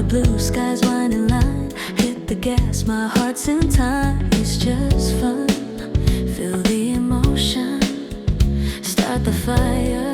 Blue skies winding line, hit the gas, my heart's in time. It's just fun, feel the emotion, start the fire,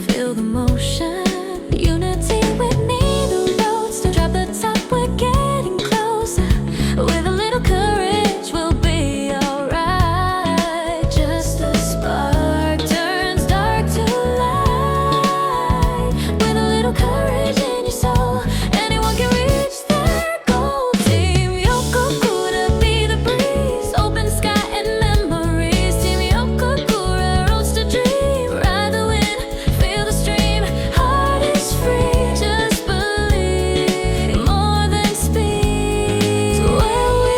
feel the motion. Unity with me, the roadster, drop the top, we're getting closer. With a little courage, we'll be alright. Just a spark turns dark to light. With a little courage in your soul, anyone can reach their goal. Team Yokokura, be the breeze, open sky and memories. Team Yokokura, roadster dream, ride the wind, feel the stream. Heart is free, just believe. More than speed, where we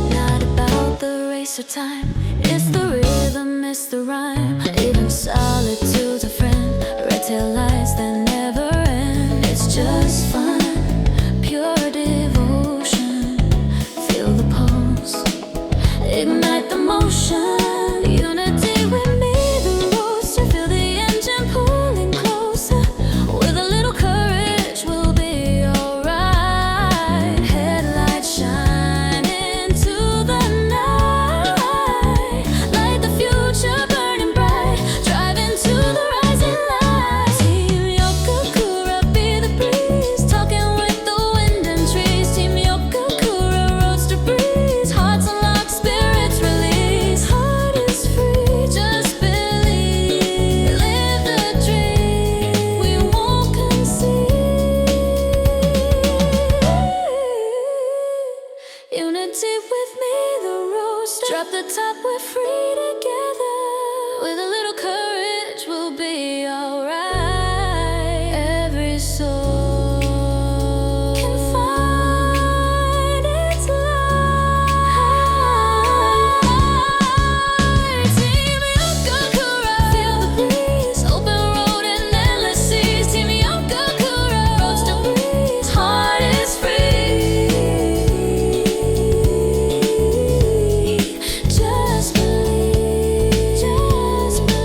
Not about the race or time, it's the rhythm, it's the rhyme. Even solitude's a friend, red tail lights that never end. It's just fun, pure devotion. Feel the pulse, ignite the motion. Unity with me, the roadster, feel the engine pulling closer. With a little courage, we'll be alright. Headlights shine into the night, light the future burning bright, drive into the rising light. Team Yokokura, be the breeze, talking with the wind and trees. Team Yokokura, roadster breeze, hearts unlock, spirits release. Heart is free, just believe. Live the dream, we won't concede. Unity with me, the roadster, drop the top, we're free together. With a little courage, we'll be alright. Every soul can find its light. Team Yokokura, feel the breeze, open road and endless seas. Team Yokokura, roadster breeze, heart is free. Just believe, just believe.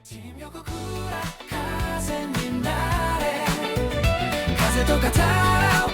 Team Yokokura, 風になれ風と肩を